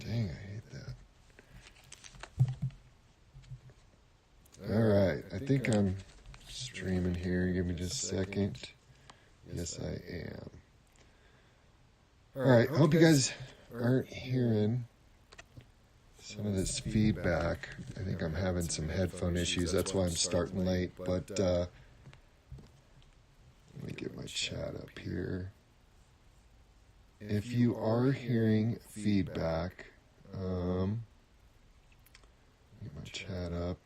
Dang, I hate that. All right, I think I'm streaming here. Give me just a second. Yes, I am. All right, hope you guys aren't hearing some of this feedback. I think I'm having some headphone issues. That's why I'm starting late. But let me get my chat up here. If you are hearing feedback, get my chat up.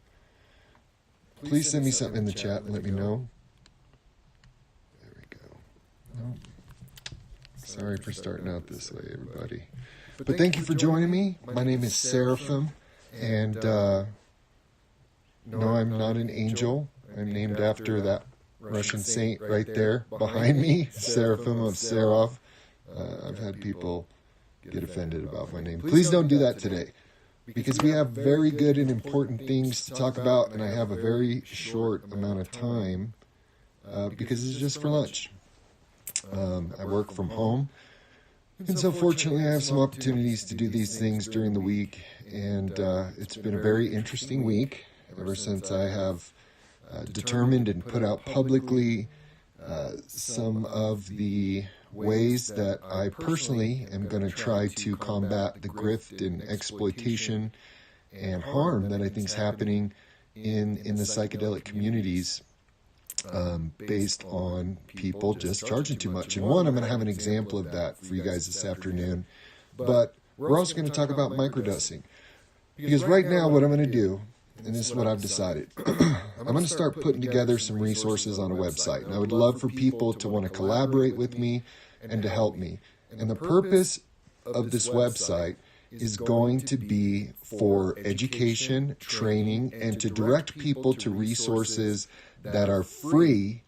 Please send me something in the chat and let me know. There we go. Nope. Sorry for starting out this way, everybody. But thank you for joining me. My name is Seraphim, and no, I'm not an angel. I'm named after that Russian saint right there behind me, Seraphim of Seraph. I've had people get offended about my name. Please don't do that today, because we have very good and important things to talk about, and I have a very short amount of time because it's just for lunch. I work from home, and so fortunately I have some opportunities to do these things during the week, and it's been a very interesting week ever since I have determined and put out publicly some of the ways that I personally am going to try to combat the grift and exploitation and harm that I think is happening in the psychedelic communities based on people just charging too much. And one, I'm going to have an example of that for you guys this afternoon. But we're also going to talk about microdosing. Because right now what I'm going to do, and this is what I've decided, I'm going to start putting together some resources on a website. And I would love for people to want to collaborate with me and to help me. And the purpose of this website is going to be for education, training, and to direct people to resources that are free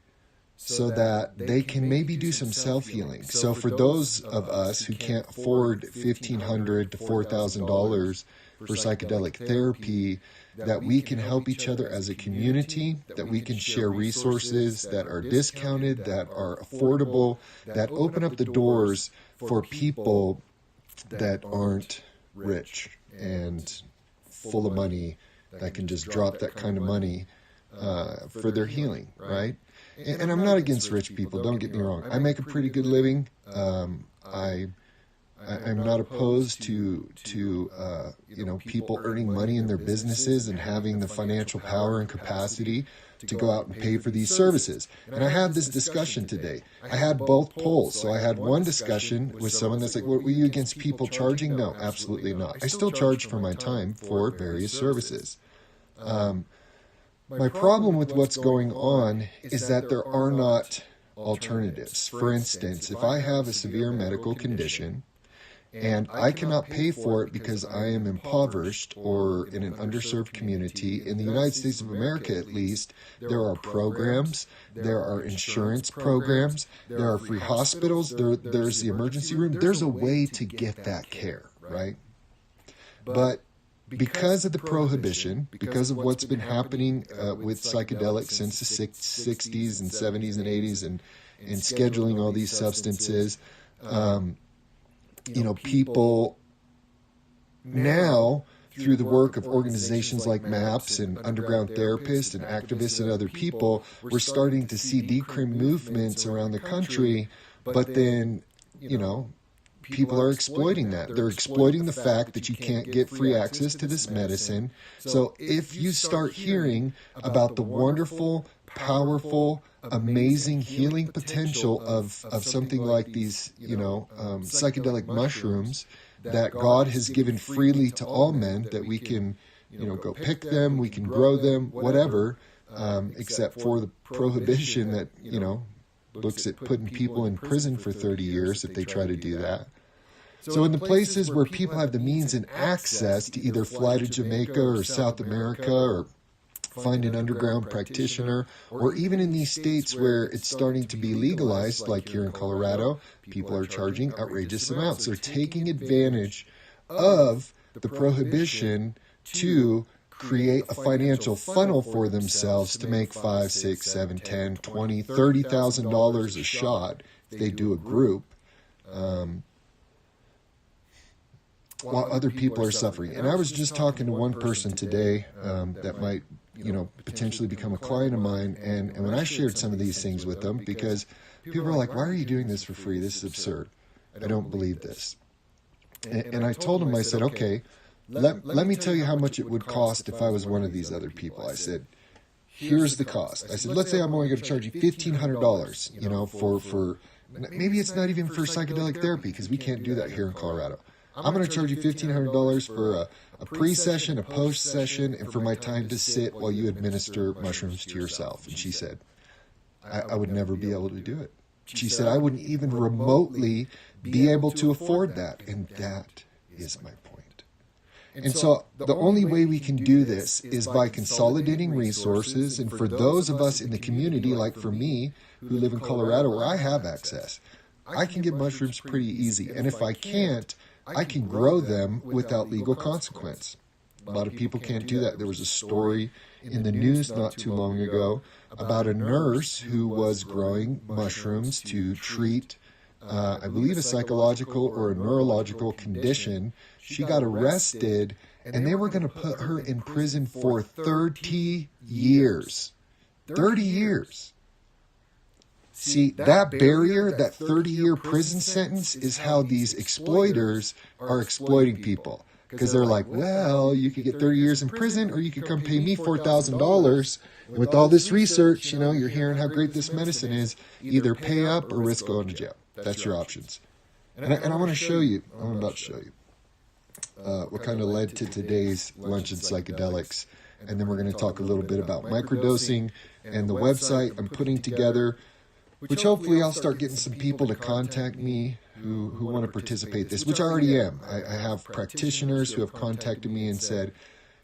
so that they can maybe do some self-healing. So for those of us who can't afford $1,500 to $4,000 for psychedelic therapy, that we can help each other as a community, that we can share resources that are discounted, that are affordable, that open up the doors for people that aren't rich and full of money, that can just drop that kind of money for their healing, right? And I'm not against rich people, don't get me wrong. I make a pretty good living. I'm not opposed to people earning money in their businesses and having the financial power and capacity to go out and pay for these services. And I had this discussion today. I had both poles. So I had one discussion with someone that's like, were you against people charging? No, absolutely not. I still charge for my time for various services. My problem with what's going on is that there are not alternatives. For instance, if I have a severe medical condition, and I cannot pay for it because I am impoverished or in an underserved community. In the United States of America, at least, there are programs, there are insurance programs, there are free hospitals, there's the emergency room. There's a way to get that care, right? But because of the prohibition, because of what's been happening with psychedelics since the 60s and 70s and 80s and scheduling all these substances, people now, through the work of organizations like MAPS and underground therapists and activists and other people, we're starting to see decrim movements around the country, but then, people are exploiting that. They're exploiting the fact that you can't get free access to this medicine. So if you start hearing about the wonderful, powerful, amazing healing potential of something like these, psychedelic mushrooms that God has given freely to all men, that we can, go pick them, we can grow them, whatever, except for the prohibition that, looks at putting people in prison for 30 years if they try to do that. So in the places where people have the means and access to either fly to Jamaica or South America or find an underground practitioner, or even in these states where it's starting to be legalized, like here in Colorado, people are charging outrageous amounts. They're taking advantage of the prohibition to create a financial funnel for themselves to make $5, $6, $7, $10, $20, $30,000 a shot if they do a group. while other people are suffering. And I was just talking to one person today that might, potentially become a client of mine. And when I shared some of these things with them, because people are like, why are you doing this for free? This is absurd. I don't believe this. And I told him, I said, okay, let me tell you how much it would cost if I was one of these other people. I said, here's the cost. I said, let's say I'm only going to charge you $1,500, for maybe it's not even for psychedelic therapy, because we can't do that here in Colorado. I'm going to charge you $1,500 for a pre-session, a post-session, and for my time to sit while you administer mushrooms to yourself. And she said, I would never be able to do it. She said, I wouldn't even remotely be able to afford that. And that is my point. And so the only way we can do this is by consolidating resources. And for those of us in the community, like for me, who live in Colorado, where I have access, I can get mushrooms pretty easy. And if I can't, I can grow them without legal consequence. A lot of people can't do that. There was a story in the news not too long ago about a nurse who was growing mushrooms to treat, I believe, a psychological or a neurological condition. She got arrested, and they were going to put her in prison for 30 years. 30 years. See, that barrier, that 30-year prison sentence, is how these exploiters are exploiting people. Because they're like, well, you could get 30 years in prison, or you could come pay me $4,000. And with all this research, you're hearing how great this medicine is. Either pay up or risk going to jail. That's your options. And I want to show you, I'm about to show you, what kind of led to today's lunch in psychedelics. And then we're going to talk a little bit about microdosing and the website I'm putting together, which hopefully I'll start getting some people to contact me who want to participate in this, which I already am. I have practitioners who have contacted me and said,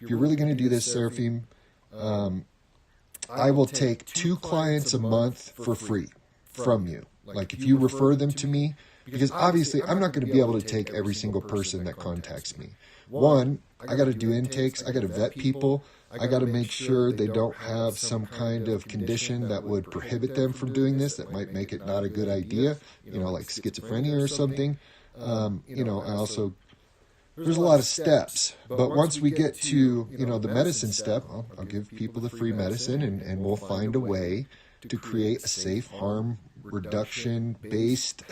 if you're really going to do this, Seraphim, I will take 2 clients a month for free from you. Like if you refer them to me, because obviously I'm not going to be able to take every single person that contacts me. One, I got to do intakes. I got to vet people. I got to make sure they don't have some kind of condition that would prohibit them from doing this, that might make it not a good idea, like schizophrenia or something. I also, there's a lot of steps. But once we get to, the medicine step, I'll give people the free medicine, and we'll find a way to create a safe harm reduction-based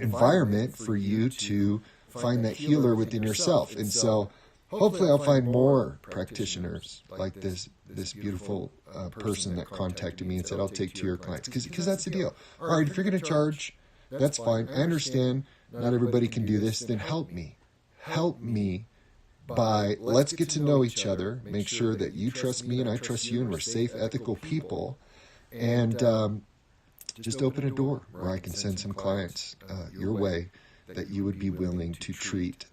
environment for you to find that healer within yourself. And so hopefully I'll find more practitioners like this beautiful person that contacted me and said, I'll take 2 of your clients. Because that's the deal. All right, if you're going to charge, that's fine. I understand not everybody can do this. Then help me. Help me by, let's get to know each other, make sure that you trust me and I trust you, and we're safe, ethical people. And just open a door where I can send some clients your way that you would be willing to treat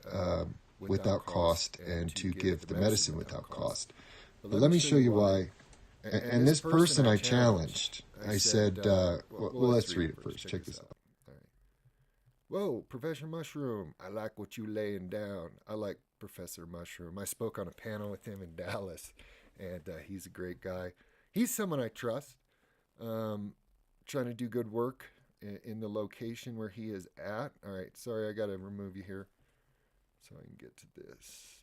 without cost and to give the medicine without cost. But let me show you why. And this person I challenged, I said, well, let's read it first. Check this out. All right. Whoa, Professor Mushroom, I like what you laying down. I like Professor Mushroom. I spoke on a panel with him in Dallas, and he's a great guy. He's someone I trust. Trying to do good work in the location where he is at. All right, sorry, I got to remove you here so I can get to this.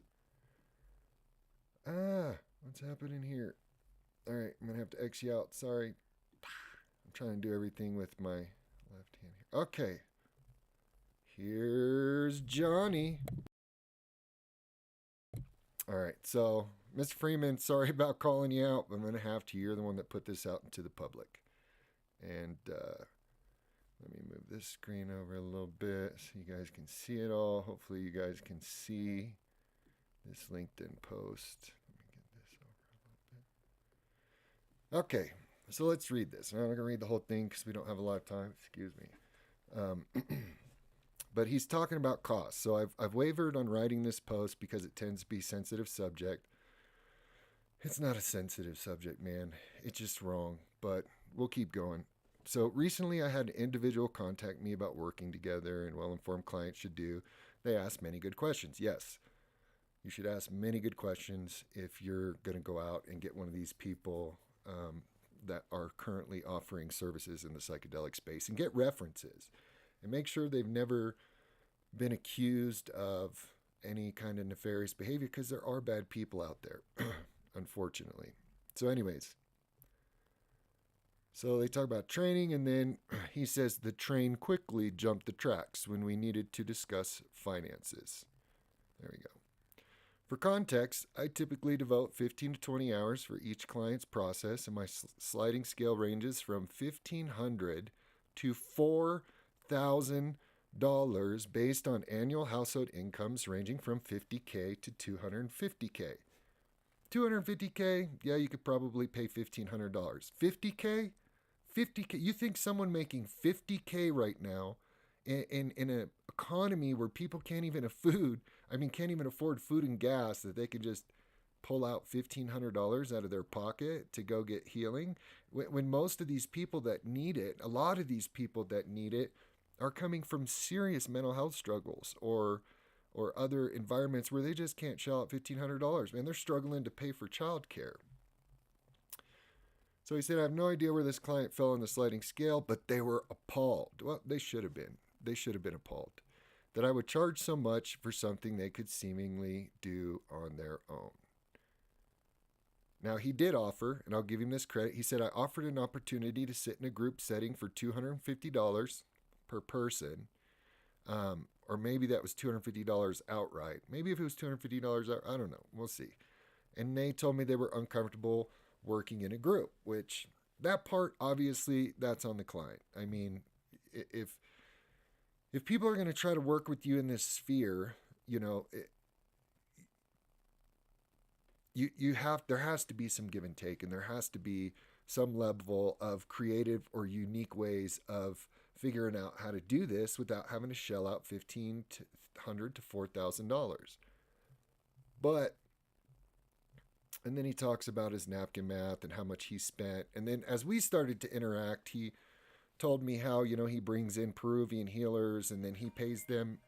What's happening here? All right, I'm going to have to X you out. Sorry. I'm trying to do everything with my left hand here. Okay. Here's Johnny. All right, so Mr. Freeman, sorry about calling you out, but I'm going to have to. You're the one that put this out into the public. And let me move this screen over a little bit so you guys can see it all. Hopefully you guys can see this LinkedIn post. Let me get this over a little bit. Okay, so let's read this. I'm not going to read the whole thing because we don't have a lot of time. Excuse me. But he's talking about cost. So I've wavered on writing this post because it tends to be a sensitive subject. It's not a sensitive subject, man. It's just wrong, but we'll keep going. So recently I had an individual contact me about working together, and well-informed clients should do. They asked many good questions. Yes, you should ask many good questions if you're going to go out and get one of these people that are currently offering services in the psychedelic space, and get references and make sure they've never been accused of any kind of nefarious behavior, because there are bad people out there, unfortunately. So anyways, so they talk about training, and then he says the train quickly jumped the tracks when we needed to discuss finances. There we go. For context, I typically devote 15 to 20 hours for each client's process, and my sliding scale ranges from $1,500 to $4,000 based on annual household incomes ranging from $50K to $250K. $250K, yeah, you could probably pay $1,500. $50K? $50K? You think someone making $50K right now in an economy where people can't even afford food and gas, that they can just pull out $1,500 out of their pocket to go get healing, when most of these people that need it, a lot of these people that need it, are coming from serious mental health struggles or other environments where they just can't shell out $1,500. Man, they're struggling to pay for childcare. So he said, I have no idea where this client fell on the sliding scale, but they were appalled. Well, they should have been. They should have been appalled that I would charge so much for something they could seemingly do on their own. Now, he did offer, and I'll give him this credit, he said, I offered an opportunity to sit in a group setting for $250 per person, or maybe that was $250 outright. Maybe if it was $250 out, I don't know. We'll see. And they told me they were uncomfortable working in a group, which that part, obviously, that's on the client. I mean, if people are going to try to work with you in this sphere, there has to be some give and take, and there has to be some level of creative or unique ways of figuring out how to do this without having to shell out $1,500 to $4,000. But, and then he talks about his napkin math and how much he spent. And then as we started to interact, he told me how, he brings in Peruvian healers, and then he pays them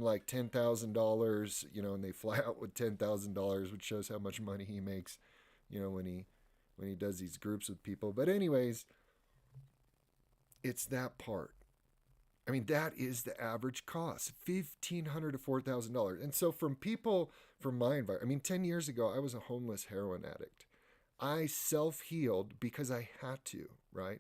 like $10,000, and they fly out with $10,000, which shows how much money he makes, when he does these groups with people. But anyways, it's that part. I mean, that is the average cost, $1,500 to $4,000. And so from people from my environment, 10 years ago, I was a homeless heroin addict. I self-healed because I had to, right?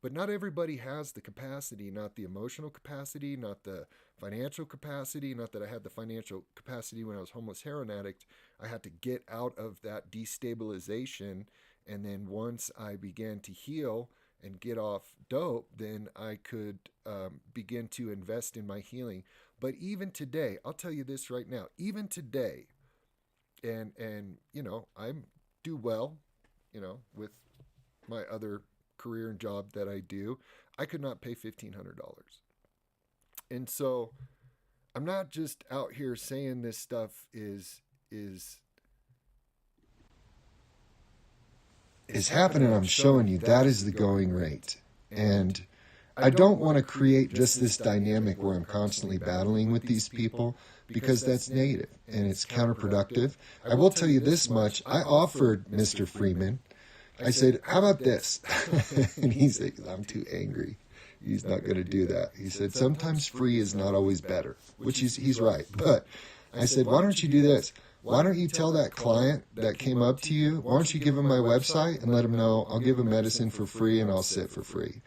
But not everybody has the capacity, not the emotional capacity, not the financial capacity, not that I had the financial capacity when I was homeless heroin addict. I had to get out of that destabilization. And then once I began to heal and get off dope, then I could begin to invest in my healing. But even today, I'll tell you this right now, even today, and I do well, with my other career and job that I do, I could not pay $1,500. And so I'm not just out here saying this stuff is happening. I'm showing you that is the going rate. And I don't want to create just this dynamic where I'm constantly battling with these people, because that's negative and it's counterproductive. I will tell you this much. I offered Mr. Freeman, I said, how about this? And he said, I'm too angry. He's not going to do that. He said, sometimes free is not always better, which he's right. But I said, why don't you do this? Why don't you tell that client that came up to you, why don't you give him my website and let him know I'll give him medicine for free and I'll sit for free.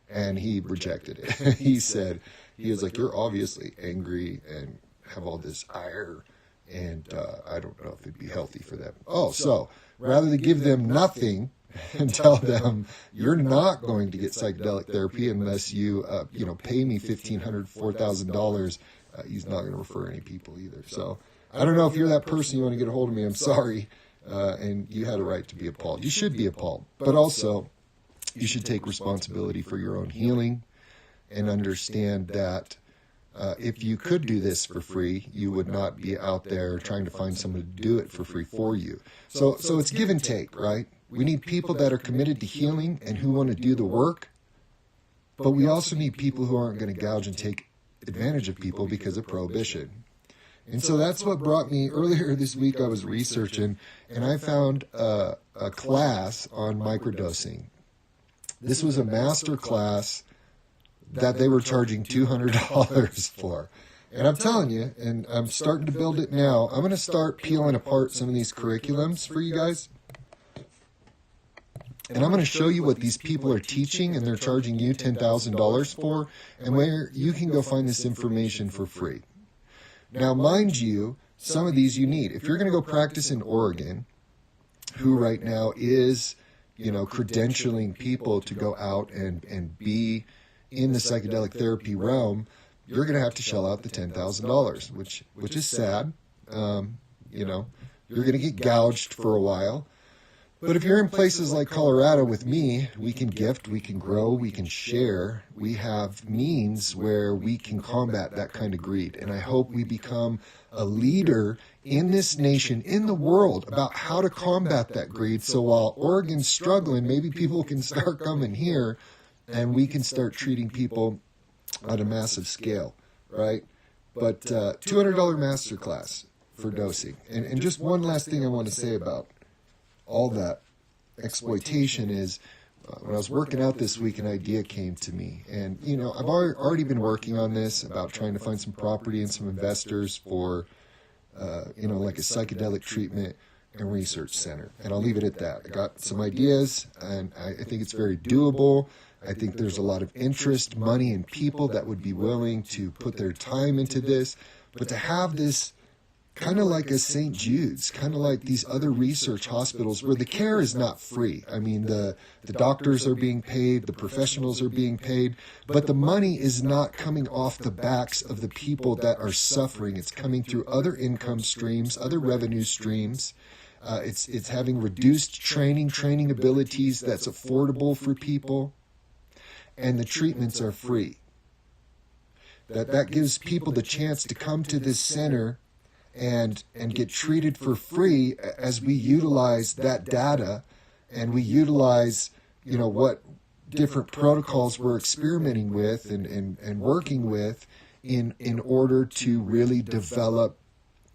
And he rejected it. He was like, you're obviously angry and have all this ire, and I don't know if it'd be healthy for them. Oh, so rather than give them nothing and tell them you're not going to get psychedelic therapy unless you pay me $1,500, $4,000, he's not going to refer any people either. So I don't know if you're that person, you want to get a hold of me, I'm sorry. And you had a right to be appalled. You should be appalled, but also you should take responsibility for your own healing and understand that if you could do this for free, you would not be out there trying to find someone to do it for free for you. So it's give and take, right? We need people that are committed to healing and who want to do the work, but we also need people who aren't going to gouge and take advantage of people because of prohibition. And so that's what brought me, earlier this week I was researching, and I found a class on microdosing. This was a master class that they were charging $200 for. And I'm telling you, and I'm starting to build it now, I'm going to start peeling apart some of these curriculums for you guys. And I'm going to show you what these people are teaching and they're charging you $10,000 for, and where you can go find this information for free. Now, mind you, some of these you need. If you're going to go practice in Oregon, who right now is, credentialing people to go out and be in the psychedelic therapy realm, you're going to have to shell out the $10,000, which is sad. You're going to get gouged for a while. But if you're in places like Colorado with me, we can gift, we can grow, we can share. We have means where we can combat that kind of greed. And I hope we become a leader in this nation, in the world, about how to combat that greed. So while Oregon's struggling, maybe people can start coming here and we can start treating people on a massive scale, right? But $200 masterclass for dosing. And just one last thing I want to say about all that exploitation is, when I was working out this week, an idea came to me. And, I've already been working on this, about trying to find some property and some investors for, like a psychedelic treatment and research center. And I'll leave it at that. I got some ideas, and I think it's very doable. I think there's a lot of interest, money, and people that would be willing to put their time into this. But to have this kind of like a St. Jude's, kind of like these other research hospitals where the care is not free. I mean, the doctors are being paid, the professionals are being paid, but the money is not coming off the backs of the people that are suffering. It's coming through other income streams, other revenue streams. It's having reduced training abilities that's affordable for people, and the treatments are free. That gives people the chance to come to this center and get treated for free as we utilize that data, and we utilize, what different protocols we're experimenting with and working with in order to really develop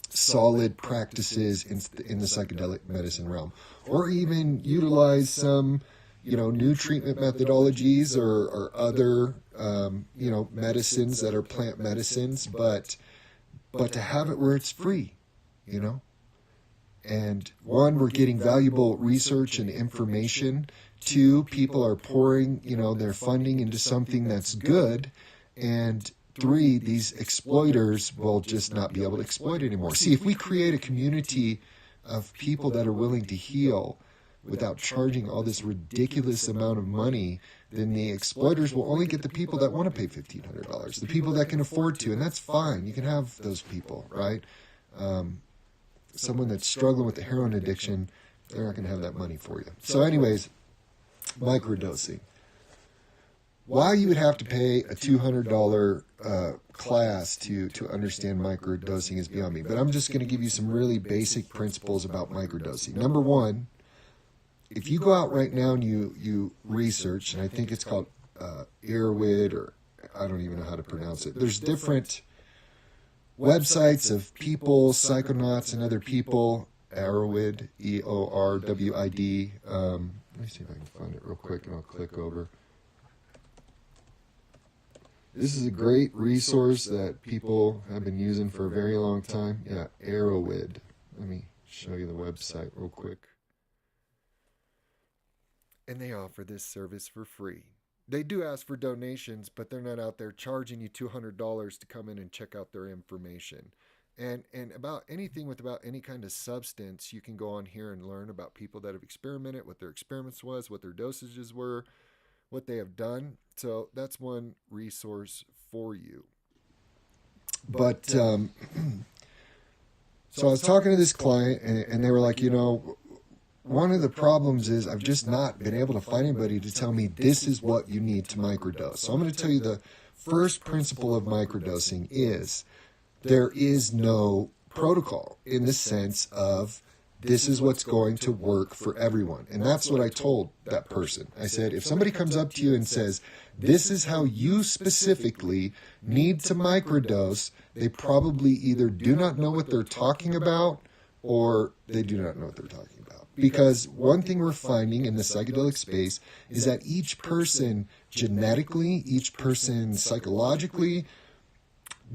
solid practices in the psychedelic medicine realm, or even utilize some, new treatment methodologies or other, medicines that are plant medicines, but to have it where it's free, And one, we're getting valuable research and information. Two, people are pouring, their funding into something that's good. And three, these exploiters will just not be able to exploit anymore. See, if we create a community of people that are willing to heal without charging all this ridiculous amount of money, then the exploiters will only get the people that want to pay $1,500, the people that can afford to, and that's fine. You can have those people, right? Someone that's struggling with the heroin addiction, they're not going to have that money for you. So anyways, microdosing. Why you would have to pay a $200 class to understand microdosing is beyond me, but I'm just going to give you some really basic principles about microdosing. Number one, if you go out right now and you research, and I think it's called Earwid, or I don't even know how to pronounce it. There's different websites of people, psychonauts and other people. Earwid, EORWID. Let me see if I can find it real quick, and I'll click over. This is a great resource that people have been using for a very long time. Yeah, Earwid. Let me show you the website real quick. And they offer this service for free. They do ask for donations, but they're not out there charging you $200 to come in and check out their information. And about anything with about any kind of substance, you can go on here and learn about people that have experimented, what their experiments was, what their dosages were, what they have done. So that's one resource for you. But so I was talking to this client, and they were like, one of the problems is I've just not been able to find anybody to tell me this is what you need to microdose. So I'm going to tell you the first principle of microdosing is there is no protocol in the sense of this is what's going to work for everyone. And that's what I told that person. I said, if somebody comes up to you and says, this is how you specifically need to microdose, they probably either do not know what they're talking about or they do not know what they're talking about. Because one thing we're finding in the psychedelic space is that each person genetically, each person psychologically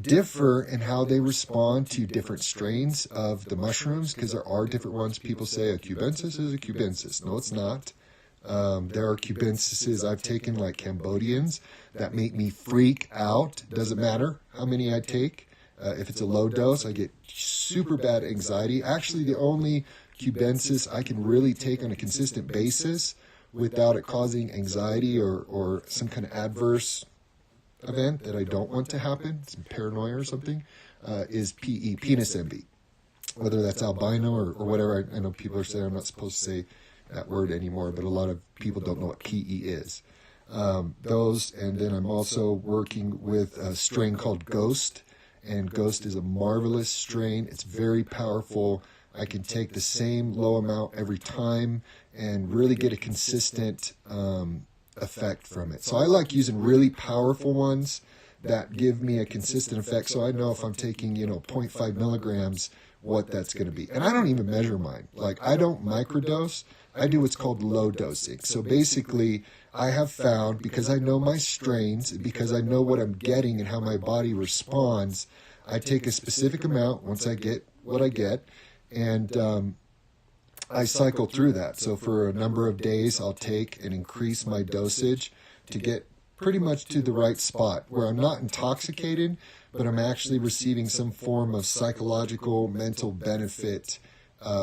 differ in how they respond to different strains of the mushrooms, because there are different ones. People say a cubensis is a cubensis. No, it's not. There are cubensises I've taken, like Cambodians, that make me freak out. Doesn't matter how many I take. If it's a low dose, I get super bad anxiety. Actually, the only cubensis I can really take on a consistent basis without it causing anxiety or some kind of adverse event that I don't want to happen, some paranoia or something, is PE, penis envy. Whether that's albino or whatever. I know people are saying I'm not supposed to say that word anymore, but a lot of people don't know what PE is. Those, and then I'm also working with a strain called Ghost, and Ghost is a marvelous strain. It's very powerful. I can take the same low amount every time and really get a consistent effect from it. So I like using really powerful ones that give me a consistent effect, so I know if I'm taking 0.5 milligrams what that's going to be. And I don't even measure mine. Like, I don't microdose. I do what's called low dosing. So basically, I have found, because I know my strains, because I know what I'm getting and how my body responds, I take a specific amount once I get what I get, and I cycle through that. So for a number of days, I'll take and increase my dosage to get pretty much to the right spot where I'm not intoxicated, but I'm actually receiving some form of psychological, mental benefit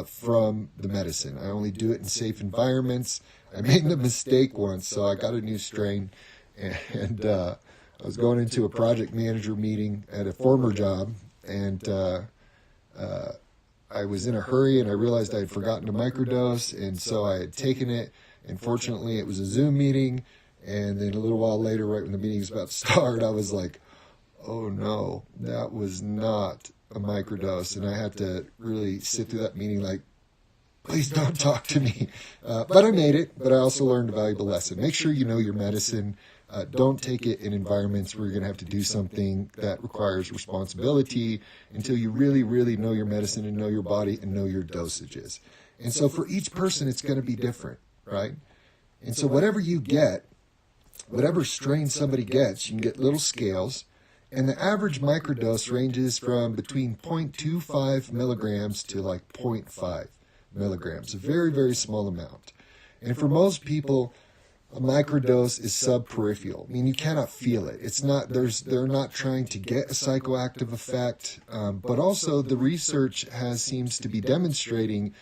from the medicine. I only do it in safe environments. I made a mistake once, so I got a new strain, and I was going into a project manager meeting at a former job, and I was in a hurry, and I realized I had forgotten to microdose, and so I had taken it, and fortunately it was a Zoom meeting, and then a little while later, right when the meeting was about to start, I was like, oh no, that was not a microdose, and I had to really sit through that meeting like, please don't talk to me. But I made it, but I also learned a valuable lesson. Make sure you know your medicine. Don't take it in environments where you're going to have to do something that requires responsibility until you really, really know your medicine and know your body and know your dosages. And so for each person, it's going to be different, right? And so whatever you get, whatever strain somebody gets, you can get little scales. And the average microdose ranges from between 0.25 milligrams to like 0.5 milligrams, a very, very small amount. And for most people, a microdose is subperipheral. I mean, you cannot feel it. It's not, they're not trying to get a psychoactive effect, but also the research seems to be demonstrating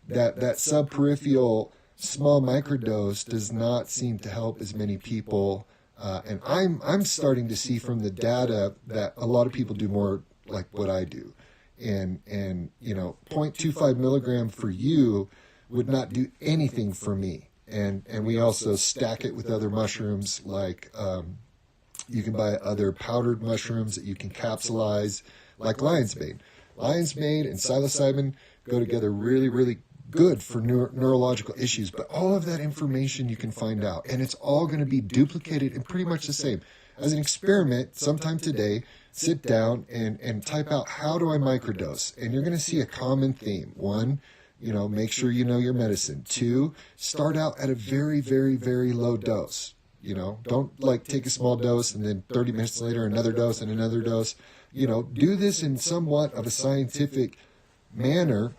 that subperipheral small microdose does not seem to help as many people. And I'm starting to see from the data that a lot of people do more like what I do. And 0.25 milligram for you would not do anything for me. And we also stack it with other mushrooms, like you can buy other powdered mushrooms that you can capsulize, like lion's mane. Lion's mane and psilocybin go together really, really good for neurological issues. But all of that information you can find out, and it's all going to be duplicated and pretty much the same. As an experiment, sometime today, sit down and type out, how do I microdose? And you're going to see a common theme. One, make sure you know your medicine. Two, start out at a very, very, very low dose. Don't take a small dose and then 30 minutes later another dose and another dose. Do this in somewhat of a scientific manner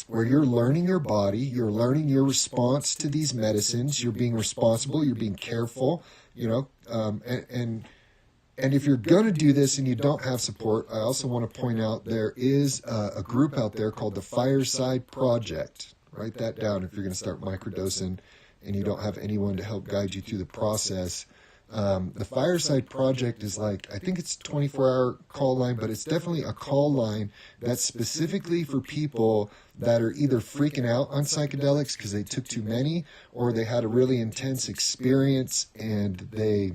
where you're learning your body, you're learning your response to these medicines, you're being responsible, you're being careful, and if you're going to do this and you don't have support, I also want to point out there is a group out there called the Fireside Project. Write that down if you're going to start microdosing and you don't have anyone to help guide you through the process. The Fireside Project is I think it's a 24-hour call line, but it's definitely a call line that's specifically for people that are either freaking out on psychedelics because they took too many, or they had a really intense experience and they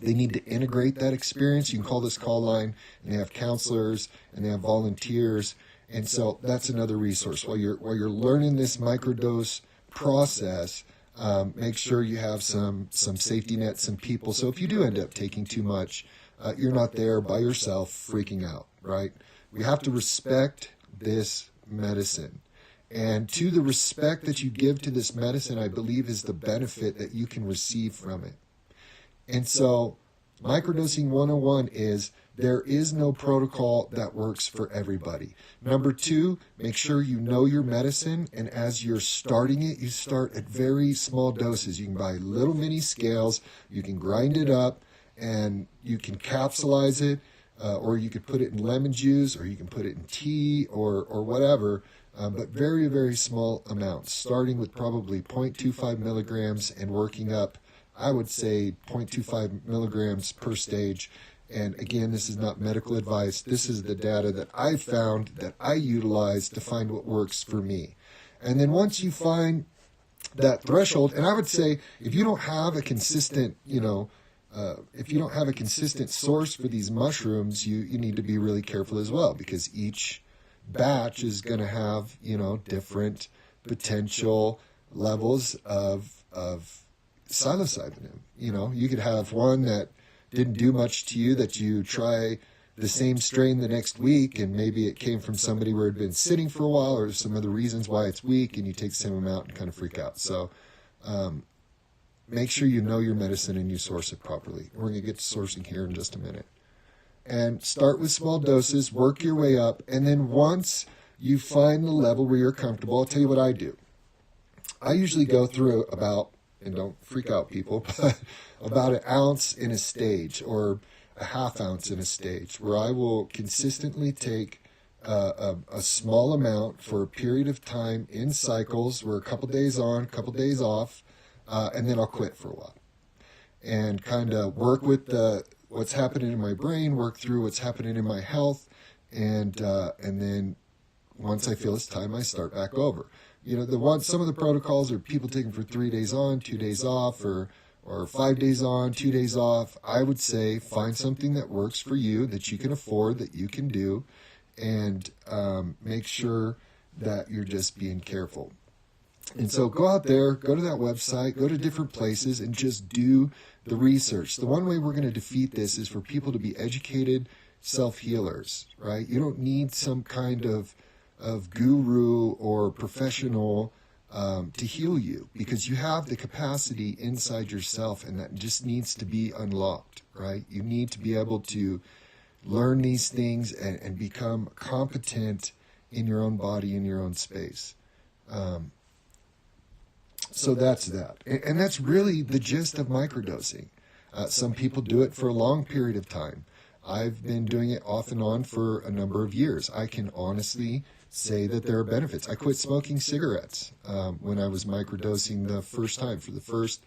need to integrate that experience. You can call this call line, and they have counselors and they have volunteers. And so that's another resource. While you're learning this microdose process, make sure you have some safety nets, some people. So if you do end up taking too much, you're not there by yourself freaking out, right? We have to respect this medicine. And to the respect that you give to this medicine, I believe is the benefit that you can receive from it. And so Microdosing 101 is there is no protocol that works for everybody. Number two, make sure you know your medicine, and as you're starting it, you start at very small doses. You can buy little mini scales, you can grind it up, and you can capsulize it, or you could put it in lemon juice, or you can put it in tea, or whatever, but very, very small amounts, starting with probably 0.25 milligrams and working up, I would say 0.25 milligrams per stage. And again, this is not medical advice. This is the data that I found that I utilize to find what works for me. And then once you find that threshold, and I would say if you don't have a consistent, if you don't have a consistent source for these mushrooms, you need to be really careful as well, because each batch is going to have, different potential levels of psilocybin. You could have one that didn't do much to you, that you try the same strain the next week, and maybe it came from somebody where it had been sitting for a while, or some other reasons why it's weak, and you take the same amount and kind of freak out. So make sure you know your medicine and you source it properly. We're going to get to sourcing here in just a minute. And start with small doses, work your way up, and then once you find the level where you're comfortable, I'll tell you what I do. I usually go through about, and don't freak out people, but about an ounce in a stage, or a half ounce in a stage, where I will consistently take a small amount for a period of time in cycles, where a couple days on, a couple days off, and then I'll quit for a while. And kind of work with what's happening in my brain, work through what's happening in my health, and then once I feel it's time, I start back over. Some of the protocols are people taking for 3 days on, 2 days off, or 5 days on, 2 days off. I would say find something that works for you, that you can afford, that you can do, and make sure that you're just being careful. And so go out there, go to that website, go to different places, and just do the research. The one way we're going to defeat this is for people to be educated self-healers, right? You don't need some kind of guru or professional to heal you, because you have the capacity inside yourself, and that just needs to be unlocked, right? You need to be able to learn these things and become competent in your own body, in your own space. So that's that. And that's really the gist of microdosing. Some people do it for a long period of time. I've been doing it off and on for a number of years. I can honestly say that there are benefits. I quit smoking cigarettes when I was microdosing the first time. For the first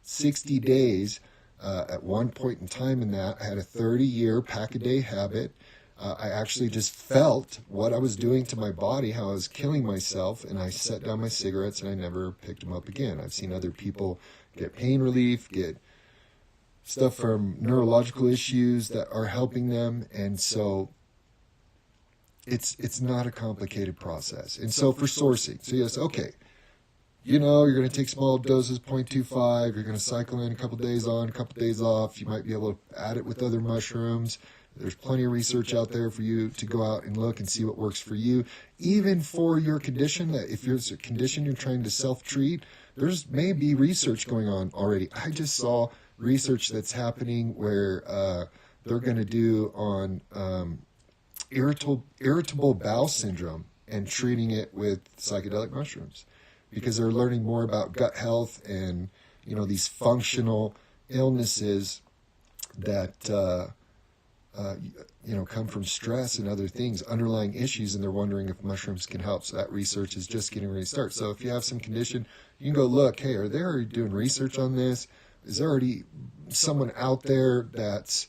60 days, at one point in time in that, I had a 30-year pack-a-day habit. I actually just felt what I was doing to my body, how I was killing myself, and I set down my cigarettes and I never picked them up again. I've seen other people get pain relief, get stuff from neurological issues that are helping them, and so it's not a complicated process. And so for sourcing, so yes, okay, you're going to take small doses, 0.25, you're going to cycle in a couple days on, a couple days off, you might be able to add it with other mushrooms. There's plenty of research out there for you to go out and look and see what works for you. Even for your condition, that if there's a condition you're trying to self-treat, there's maybe research going on already. I just saw research that's happening where they're going to do on irritable bowel syndrome and treating it with psychedelic mushrooms, because they're learning more about gut health and, these functional illnesses that come from stress and other things, underlying issues, and they're wondering if mushrooms can help. So that research is just getting ready to start. So if you have some condition, you can go look, hey, are they already doing research on this? Is there already someone out there that's,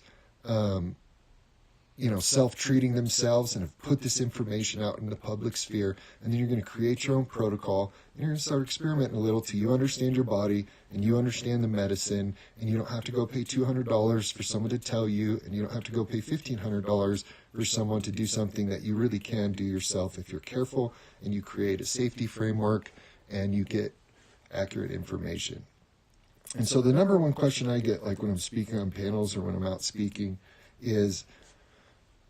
self-treating themselves and have put this information out in the public sphere? And then you're going to create your own protocol, and you're going to start experimenting a little till you understand your body and you understand the medicine, and you don't have to go pay $200 for someone to tell you, and you don't have to go pay $1,500 for someone to do something that you really can do yourself if you're careful and you create a safety framework and you get accurate information. And so the number one question I get, like when I'm speaking on panels or when I'm out speaking, is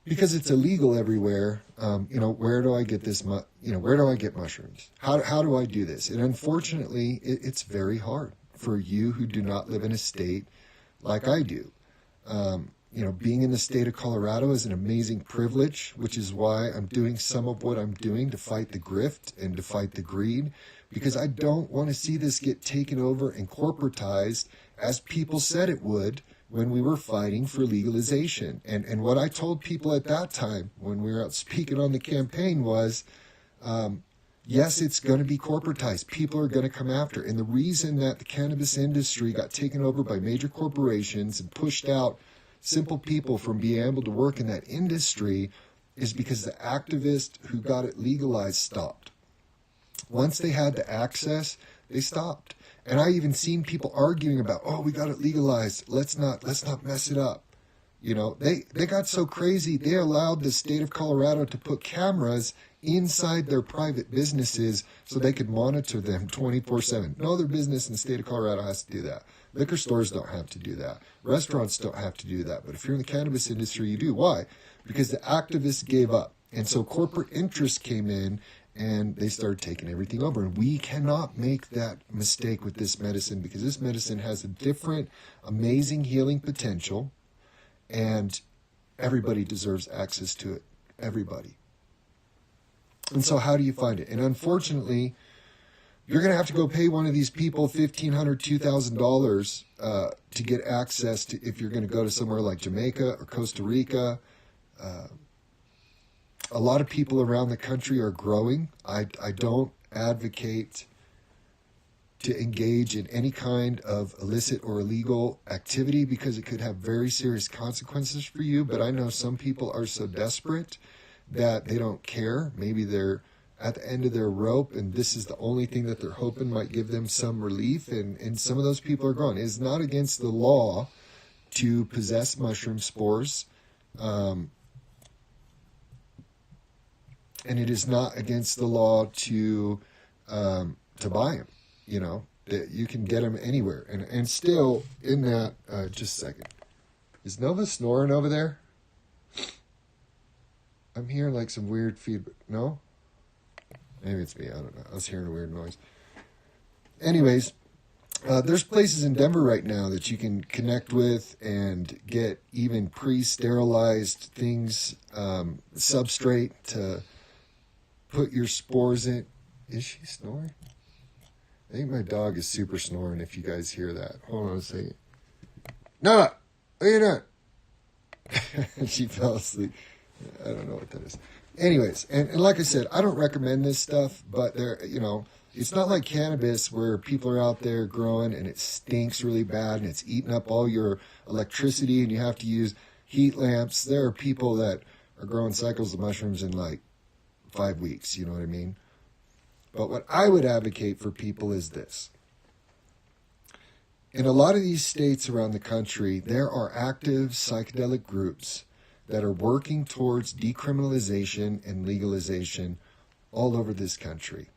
because it's illegal everywhere. Where do I get this? Where do I get mushrooms? How do I do this? And unfortunately, it's very hard for you who do not live in a state like I do. Being in the state of Colorado is an amazing privilege, which is why I'm doing some of what I'm doing to fight the grift and to fight the greed, because I don't want to see this get taken over and corporatized as people said it would when we were fighting for legalization. And what I told people at that time when we were out speaking on the campaign was, yes, it's going to be corporatized. People are going to come after. And the reason that the cannabis industry got taken over by major corporations and pushed out simple people from being able to work in that industry is because the activists who got it legalized stopped. Once they had the access, they stopped. And I even seen people arguing about, oh, we got it legalized. Let's not mess it up. They got so crazy, they allowed the state of Colorado to put cameras inside their private businesses so they could monitor them 24/7. No other business in the state of Colorado has to do that. Liquor stores don't have to do that. Restaurants don't have to do that. But if you're in the cannabis industry, you do. Why? Because the activists gave up. And so corporate interests came in and they started taking everything over. And we cannot make that mistake with this medicine, because this medicine has a different, amazing healing potential, and everybody deserves access to it. Everybody. And so how do you find it? And unfortunately, you're going to have to go pay one of these people $1,500, $2,000 to get access to, if you're going to go to somewhere like Jamaica or Costa Rica. A lot of people around the country are growing. I don't advocate to engage in any kind of illicit or illegal activity, because it could have very serious consequences for you. But I know some people are so desperate that they don't care. Maybe they're at the end of their rope, and this is the only thing that they're hoping might give them some relief, and some of those people are gone. It's not against the law to possess mushroom spores, and it is not against the law to buy them. That you can get them anywhere, and still in that. Just a second, is Nova snoring over there? I'm hearing like some weird feedback. No? Maybe it's me. I don't know. I was hearing a weird noise. Anyways, there's places in Denver right now that you can connect with and get even pre-sterilized things, substrate to put your spores in. Is she snoring? I think my dog is super snoring, if you guys hear that. Hold on a second. No! What are you doing? She fell asleep. I don't know what that is. Anyways, and like I said, I don't recommend this stuff, but it's not like cannabis where people are out there growing and it stinks really bad and it's eating up all your electricity and you have to use heat lamps. There are people that are growing cycles of mushrooms in like 5 weeks, you know what I mean? But what I would advocate for people is this. In a lot of these states around the country, there are active psychedelic groups that are working towards decriminalization and legalization all over this country.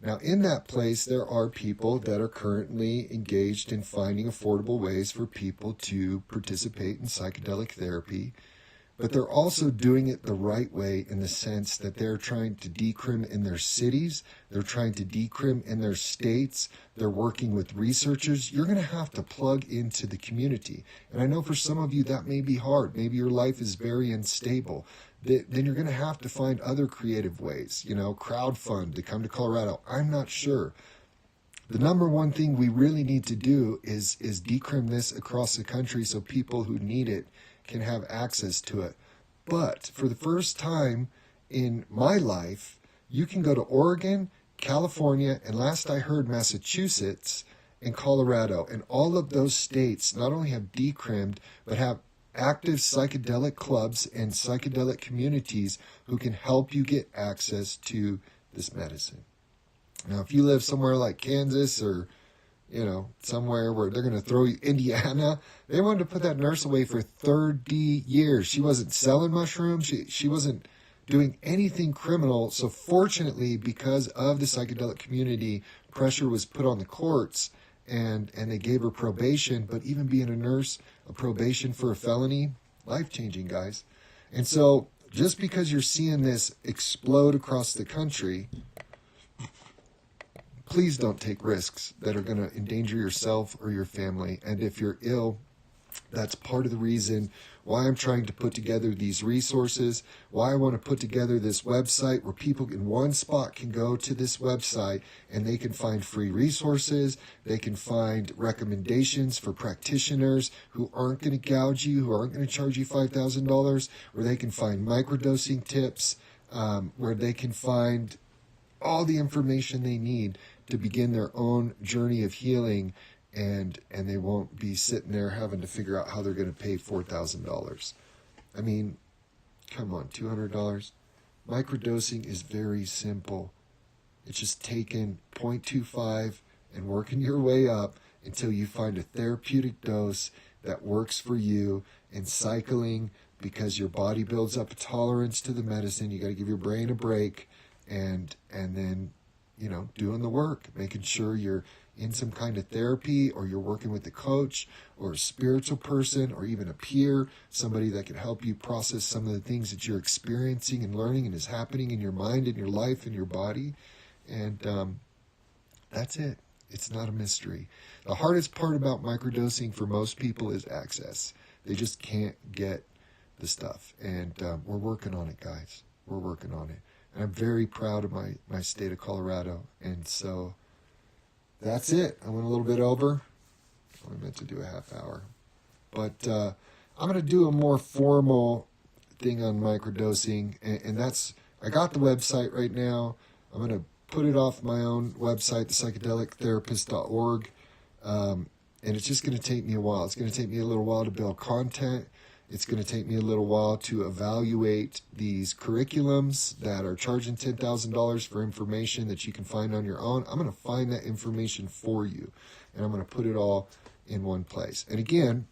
Now, in that place, there are people that are currently engaged in finding affordable ways for people to participate in psychedelic therapy, but they're also doing it the right way in the sense that they're trying to decrim in their cities, they're trying to decrim in their states, they're working with researchers. You're going to have to plug into the community. And I know for some of you that may be hard. Maybe your life is very unstable. Then you're going to have to find other creative ways, crowdfund to come to Colorado. I'm not sure. The number one thing we really need to do is decrim this across the country so people who need it can have access to it. But for the first time in my life, you can go to Oregon, California, and last I heard Massachusetts and Colorado, and all of those states not only have decrimmed, but have active psychedelic clubs and psychedelic communities who can help you get access to this medicine. Now, if you live somewhere like Kansas or somewhere where they're going to throw you, Indiana, they wanted to put that nurse away for 30 years. She wasn't selling mushrooms. She wasn't doing anything criminal. So fortunately, because of the psychedelic community, pressure was put on the courts and they gave her probation. But even being a nurse, a probation for a felony, life-changing, guys. And so just because you're seeing this explode across the country, please don't take risks that are going to endanger yourself or your family. And if you're ill, that's part of the reason why I'm trying to put together these resources, why I want to put together this website where people in one spot can go to this website and they can find free resources, they can find recommendations for practitioners who aren't going to gouge you, who aren't going to charge you $5,000, where they can find microdosing tips, where they can find all the information they need to begin their own journey of healing, and they won't be sitting there having to figure out how they're going to pay $4,000. I mean, come on, $200? Microdosing is very simple. It's just taking 0.25 and working your way up until you find a therapeutic dose that works for you, and cycling, because your body builds up a tolerance to the medicine. You got to give your brain a break, and then, doing the work, making sure you're in some kind of therapy, or you're working with a coach or a spiritual person, or even a peer, somebody that can help you process some of the things that you're experiencing and learning and is happening in your mind and your life and your body. And that's it. It's not a mystery. The hardest part about microdosing for most people is access. They just can't get the stuff. And we're working on it, guys. We're working on it. And I'm very proud of my state of Colorado. And so that's it. I went a little bit over. I only meant to do a half hour. But I'm going to do a more formal thing on microdosing. And that's, I got the website right now. I'm going to put it off my own website, psychedelictherapist.org. And it's just going to take me a while. It's going to take me a little while to build content. It's going to take me a little while to evaluate these curriculums that are charging $10,000 for information that you can find on your own. I'm going to find that information for you, and I'm going to put it all in one place. And again,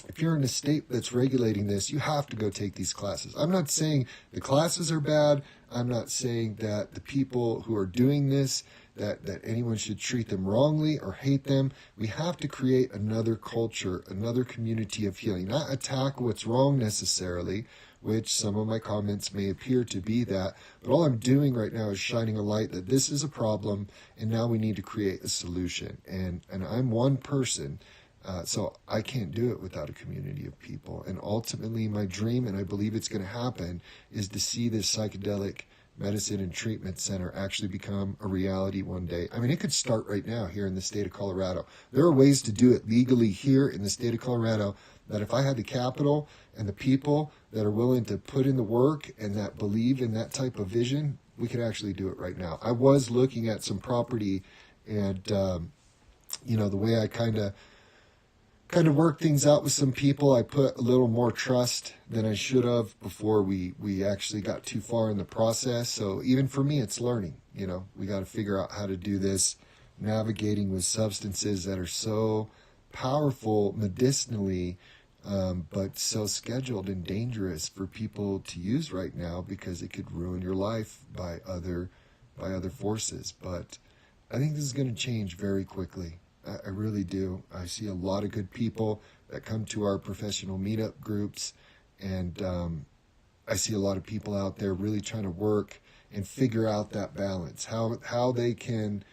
if you're in a state that's regulating this, you have to go take these classes. I'm not saying the classes are bad. I'm not saying that the people who are doing this, that anyone should treat them wrongly or hate them. We have to create another culture, another community of healing, not attack what's wrong necessarily, which some of my comments may appear to be that. But all I'm doing right now is shining a light that this is a problem, and now we need to create a solution. And I'm one person, so I can't do it without a community of people. And ultimately, my dream, and I believe it's going to happen, is to see this psychedelic medicine and treatment center actually become a reality one day. I mean, it could start right now here in the state of Colorado. There are ways to do it legally here in the state of Colorado that if I had the capital and the people that are willing to put in the work and that believe in that type of vision, we could actually do it right now. I was looking at some property, and the way I kind of worked things out with some people, I put a little more trust than I should have before we actually got too far in the process. So even for me, it's learning. We got to figure out how to do this, navigating with substances that are so powerful medicinally, but so scheduled and dangerous for people to use right now, because it could ruin your life by other forces. But I think this is going to change very quickly. I really do. I see a lot of good people that come to our professional meetup groups, and I see a lot of people out there really trying to work and figure out that balance, how they can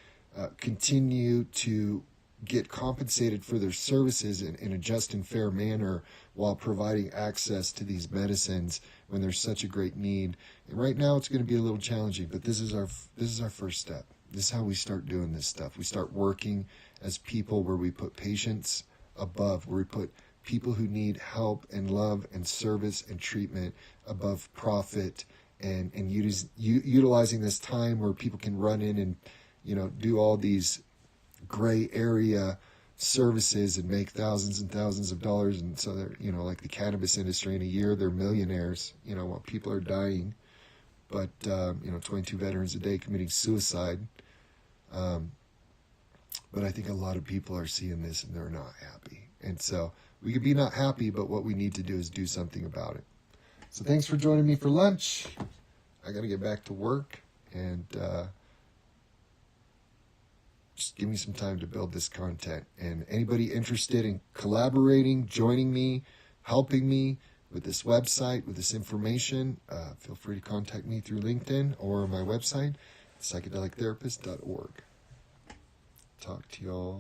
continue to get compensated for their services in a just and fair manner while providing access to these medicines when there's such a great need. And right now it's going to be a little challenging, but this is our first step. This is how we start doing this stuff. We start working as people where we put patients above, where we put people who need help and love and service and treatment above profit, and utilizing this time where people can run in and do all these gray area services and make thousands and thousands of dollars. And so they're, like the cannabis industry, in a year they're millionaires, while people are dying. But 22 veterans a day committing suicide. But I think a lot of people are seeing this and they're not happy. And so we could be not happy, but what we need to do is do something about it. So thanks for joining me for lunch. I got to get back to work, and just give me some time to build this content. And anybody interested in collaborating, joining me, helping me with this website, with this information, feel free to contact me through LinkedIn or my website, psychedelictherapist.org. Talk to y'all